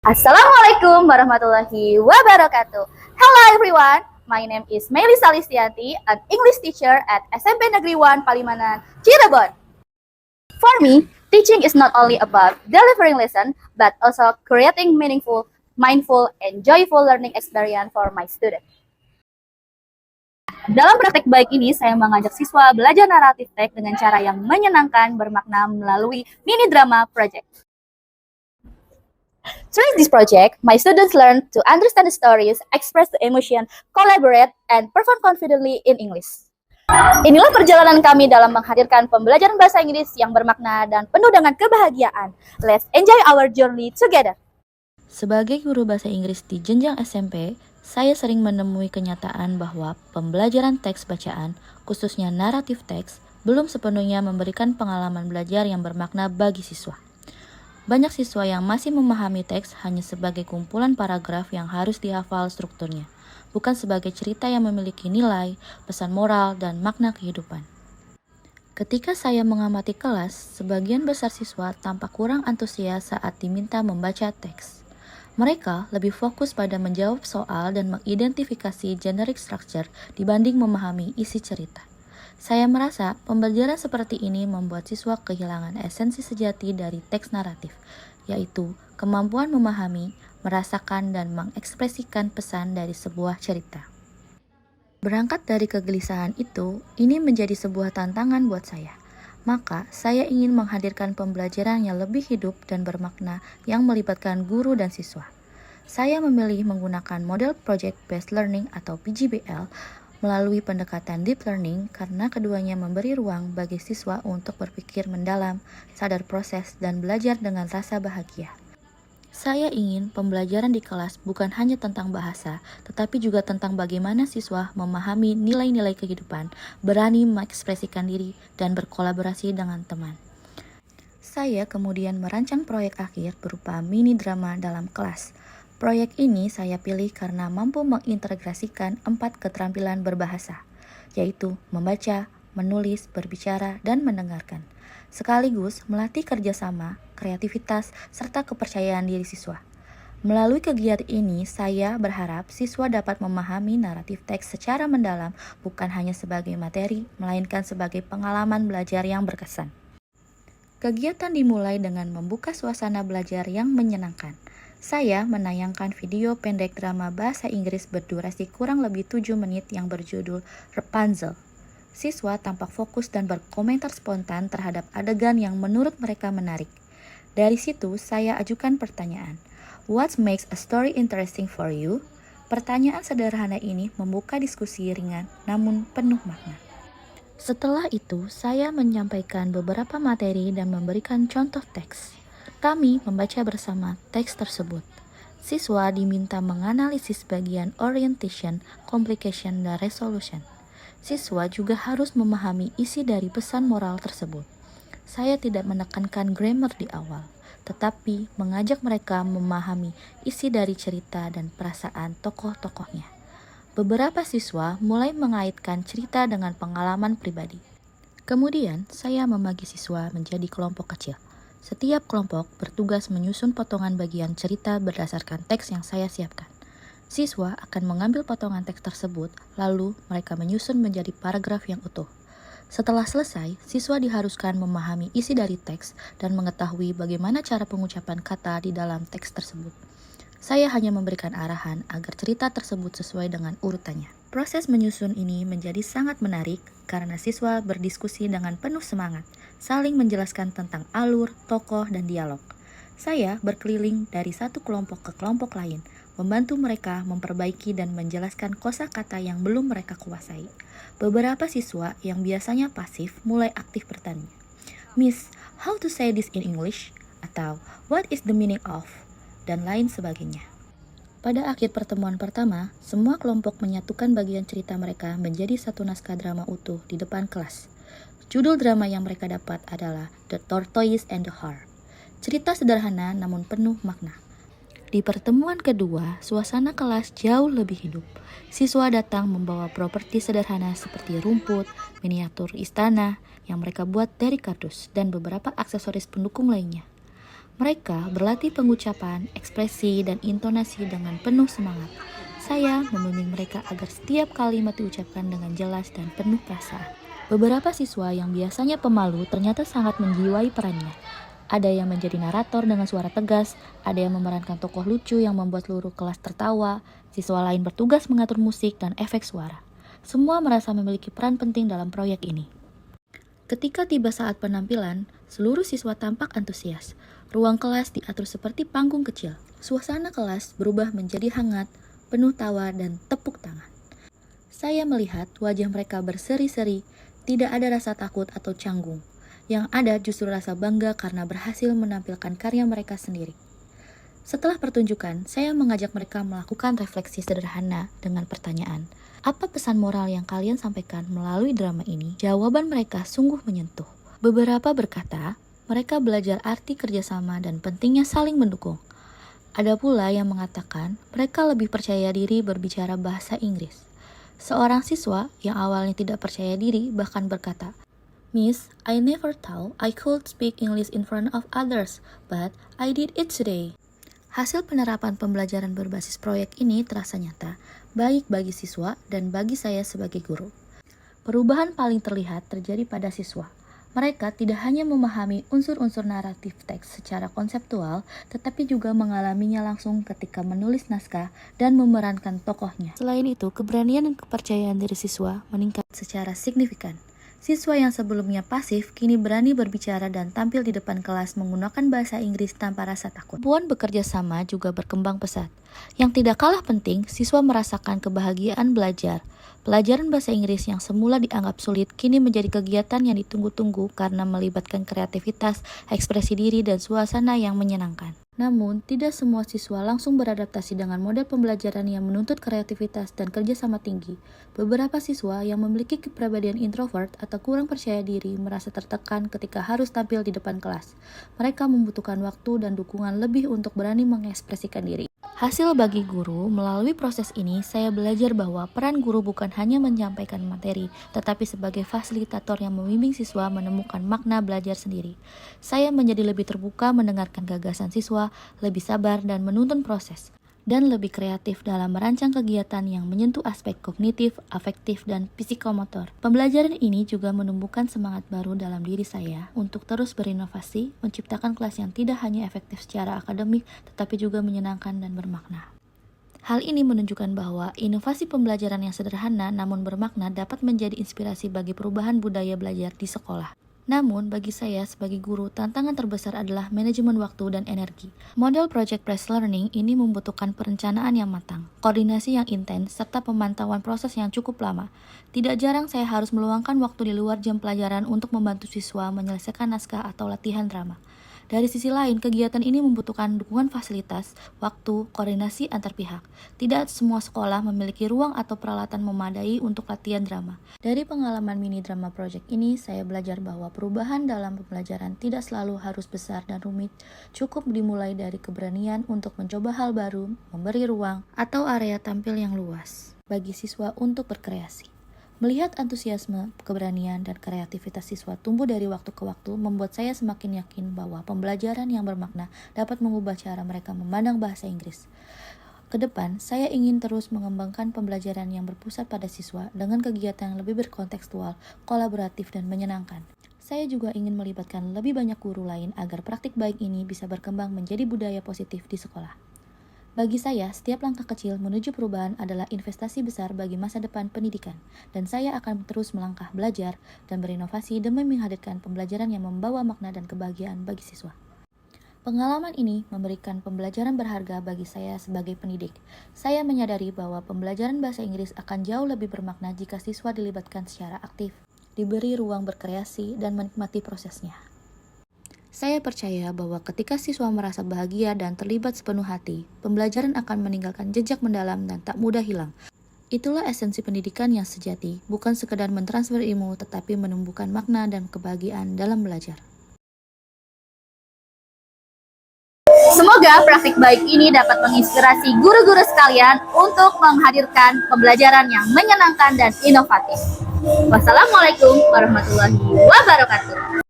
Assalamualaikum warahmatullahi wabarakatuh. Hello everyone, my name is Melisa Listianti, an English teacher at SMP Negeri 1 Palimanan, Cirebon. For me, teaching is not only about delivering lesson, but also creating meaningful, mindful, and joyful learning experience for my students. Dalam praktek baik ini, saya mengajak siswa belajar naratif teks dengan cara yang menyenangkan, bermakna melalui mini drama project. Through this project, my students learn to understand the stories, express the emotion, collaborate, and perform confidently in English. Inilah perjalanan kami dalam menghadirkan pembelajaran bahasa Inggris yang bermakna dan penuh dengan kebahagiaan. Let's enjoy our journey together. Sebagai guru bahasa Inggris di jenjang SMP, saya sering menemui kenyataan bahwa pembelajaran teks bacaan, khususnya naratif teks, belum sepenuhnya memberikan pengalaman belajar yang bermakna bagi siswa. Banyak siswa yang masih memahami teks hanya sebagai kumpulan paragraf yang harus dihafal strukturnya, bukan sebagai cerita yang memiliki nilai, pesan moral, dan makna kehidupan. Ketika saya mengamati kelas, sebagian besar siswa tampak kurang antusias saat diminta membaca teks. Mereka lebih fokus pada menjawab soal dan mengidentifikasi generic structure dibanding memahami isi cerita. Saya merasa pembelajaran seperti ini membuat siswa kehilangan esensi sejati dari teks naratif, yaitu kemampuan memahami, merasakan, dan mengekspresikan pesan dari sebuah cerita. Berangkat dari kegelisahan itu, ini menjadi sebuah tantangan buat saya. Maka, saya ingin menghadirkan pembelajaran yang lebih hidup dan bermakna yang melibatkan guru dan siswa. Saya memilih menggunakan model Project Based Learning atau PGBL melalui pendekatan deep learning karena keduanya memberi ruang bagi siswa untuk berpikir mendalam, sadar proses, dan belajar dengan rasa bahagia. Saya ingin pembelajaran di kelas bukan hanya tentang bahasa, tetapi juga tentang bagaimana siswa memahami nilai-nilai kehidupan, berani mengekspresikan diri, dan berkolaborasi dengan teman. Saya kemudian merancang proyek akhir berupa mini drama dalam kelas. Proyek ini saya pilih karena mampu mengintegrasikan 4 keterampilan berbahasa, yaitu membaca, menulis, berbicara, dan mendengarkan, sekaligus melatih kerjasama, kreativitas, serta kepercayaan diri siswa. Melalui kegiatan ini, saya berharap siswa dapat memahami naratif teks secara mendalam, bukan hanya sebagai materi, melainkan sebagai pengalaman belajar yang berkesan. Kegiatan dimulai dengan membuka suasana belajar yang menyenangkan. Saya menayangkan video pendek drama bahasa Inggris berdurasi kurang lebih 7 menit yang berjudul Rapunzel. Siswa tampak fokus dan berkomentar spontan terhadap adegan yang menurut mereka menarik. Dari situ, saya ajukan pertanyaan. What makes a story interesting for you? Pertanyaan sederhana ini membuka diskusi ringan namun penuh makna. Setelah itu, saya menyampaikan beberapa materi dan memberikan contoh teks. Kami membaca bersama teks tersebut. Siswa diminta menganalisis bagian orientation, complication, dan resolution. Siswa juga harus memahami isi dari pesan moral tersebut. Saya tidak menekankan grammar di awal, tetapi mengajak mereka memahami isi dari cerita dan perasaan tokoh-tokohnya. Beberapa siswa mulai mengaitkan cerita dengan pengalaman pribadi. Kemudian, saya membagi siswa menjadi kelompok kecil. Setiap kelompok bertugas menyusun potongan bagian cerita berdasarkan teks yang saya siapkan. Siswa akan mengambil potongan teks tersebut, lalu mereka menyusun menjadi paragraf yang utuh. Setelah selesai, siswa diharuskan memahami isi dari teks dan mengetahui bagaimana cara pengucapan kata di dalam teks tersebut. Saya hanya memberikan arahan agar cerita tersebut sesuai dengan urutannya. Proses menyusun ini menjadi sangat menarik karena siswa berdiskusi dengan penuh semangat, saling menjelaskan tentang alur, tokoh, dan dialog. Saya berkeliling dari satu kelompok ke kelompok lain, membantu mereka memperbaiki dan menjelaskan kosakata yang belum mereka kuasai. Beberapa siswa yang biasanya pasif mulai aktif bertanya, "Miss, how to say this in English?" atau "What is the meaning of?" dan lain sebagainya. Pada akhir pertemuan pertama, semua kelompok menyatukan bagian cerita mereka menjadi satu naskah drama utuh di depan kelas. Judul drama yang mereka dapat adalah The Tortoise and the Hare. Cerita sederhana namun penuh makna. Di pertemuan kedua, suasana kelas jauh lebih hidup. Siswa datang membawa properti sederhana seperti rumput, miniatur istana yang mereka buat dari kardus, dan beberapa aksesoris pendukung lainnya. Mereka berlatih pengucapan, ekspresi, dan intonasi dengan penuh semangat. Saya membimbing mereka agar setiap kalimat diucapkan dengan jelas dan penuh perasaan. Beberapa siswa yang biasanya pemalu ternyata sangat menjiwai perannya. Ada yang menjadi narator dengan suara tegas, ada yang memerankan tokoh lucu yang membuat seluruh kelas tertawa, siswa lain bertugas mengatur musik dan efek suara. Semua merasa memiliki peran penting dalam proyek ini. Ketika tiba saat penampilan, seluruh siswa tampak antusias. Ruang kelas diatur seperti panggung kecil. Suasana kelas berubah menjadi hangat, penuh tawa dan tepuk tangan. Saya melihat wajah mereka berseri-seri, tidak ada rasa takut atau canggung. Yang ada justru rasa bangga karena berhasil menampilkan karya mereka sendiri. Setelah pertunjukan, saya mengajak mereka melakukan refleksi sederhana dengan pertanyaan, apa pesan moral yang kalian sampaikan melalui drama ini? Jawaban mereka sungguh menyentuh. Beberapa berkata, mereka belajar arti kerjasama dan pentingnya saling mendukung. Ada pula yang mengatakan mereka lebih percaya diri berbicara bahasa Inggris. Seorang siswa yang awalnya tidak percaya diri bahkan berkata, "Miss, I never thought I could speak English in front of others, but I did it today." Hasil penerapan pembelajaran berbasis proyek ini terasa nyata, baik bagi siswa dan bagi saya sebagai guru. Perubahan paling terlihat terjadi pada siswa. Mereka tidak hanya memahami unsur-unsur naratif teks secara konseptual, tetapi juga mengalaminya langsung ketika menulis naskah dan memerankan tokohnya. Selain itu, keberanian dan kepercayaan diri siswa meningkat secara signifikan. Siswa yang sebelumnya pasif kini berani berbicara dan tampil di depan kelas menggunakan bahasa Inggris tanpa rasa takut. Kemampuan bekerja sama juga berkembang pesat. Yang tidak kalah penting, siswa merasakan kebahagiaan belajar. Pelajaran bahasa Inggris yang semula dianggap sulit kini menjadi kegiatan yang ditunggu-tunggu karena melibatkan kreativitas, ekspresi diri, dan suasana yang menyenangkan. Namun, tidak semua siswa langsung beradaptasi dengan model pembelajaran yang menuntut kreativitas dan kerjasama tinggi. Beberapa siswa yang memiliki kepribadian introvert atau kurang percaya diri merasa tertekan ketika harus tampil di depan kelas. Mereka membutuhkan waktu dan dukungan lebih untuk berani mengekspresikan diri. Hasil bagi guru, melalui proses ini saya belajar bahwa peran guru bukan hanya menyampaikan materi, tetapi sebagai fasilitator yang membimbing siswa menemukan makna belajar sendiri. Saya menjadi lebih terbuka mendengarkan gagasan siswa, lebih sabar dan menuntun proses, dan lebih kreatif dalam merancang kegiatan yang menyentuh aspek kognitif, afektif, dan psikomotor. Pembelajaran ini juga menumbuhkan semangat baru dalam diri saya untuk terus berinovasi, menciptakan kelas yang tidak hanya efektif secara akademik, tetapi juga menyenangkan dan bermakna. Hal ini menunjukkan bahwa inovasi pembelajaran yang sederhana namun bermakna dapat menjadi inspirasi bagi perubahan budaya belajar di sekolah. Namun, bagi saya sebagai guru, tantangan terbesar adalah manajemen waktu dan energi. Model project-based learning ini membutuhkan perencanaan yang matang, koordinasi yang intens, serta pemantauan proses yang cukup lama. Tidak jarang saya harus meluangkan waktu di luar jam pelajaran untuk membantu siswa menyelesaikan naskah atau latihan drama. Dari sisi lain, kegiatan ini membutuhkan dukungan fasilitas, waktu, koordinasi antar pihak. Tidak semua sekolah memiliki ruang atau peralatan memadai untuk latihan drama. Dari pengalaman mini drama project ini, saya belajar bahwa perubahan dalam pembelajaran tidak selalu harus besar dan rumit. Cukup dimulai dari keberanian untuk mencoba hal baru, memberi ruang, atau area tampil yang luas bagi siswa untuk berkreasi. Melihat antusiasme, keberanian, dan kreativitas siswa tumbuh dari waktu ke waktu membuat saya semakin yakin bahwa pembelajaran yang bermakna dapat mengubah cara mereka memandang bahasa Inggris. Kedepan, saya ingin terus mengembangkan pembelajaran yang berpusat pada siswa dengan kegiatan yang lebih berkontekstual, kolaboratif, dan menyenangkan. Saya juga ingin melibatkan lebih banyak guru lain agar praktik baik ini bisa berkembang menjadi budaya positif di sekolah. Bagi saya, setiap langkah kecil menuju perubahan adalah investasi besar bagi masa depan pendidikan, dan saya akan terus melangkah belajar dan berinovasi demi menghadirkan pembelajaran yang membawa makna dan kebahagiaan bagi siswa. Pengalaman ini memberikan pembelajaran berharga bagi saya sebagai pendidik. Saya menyadari bahwa pembelajaran bahasa Inggris akan jauh lebih bermakna jika siswa dilibatkan secara aktif, diberi ruang berkreasi, dan menikmati prosesnya. Saya percaya bahwa ketika siswa merasa bahagia dan terlibat sepenuh hati, pembelajaran akan meninggalkan jejak mendalam dan tak mudah hilang. Itulah esensi pendidikan yang sejati, bukan sekedar mentransfer ilmu, tetapi menumbuhkan makna dan kebahagiaan dalam belajar. Semoga praktik baik ini dapat menginspirasi guru-guru sekalian untuk menghadirkan pembelajaran yang menyenangkan dan inovatif. Wassalamualaikum warahmatullahi wabarakatuh.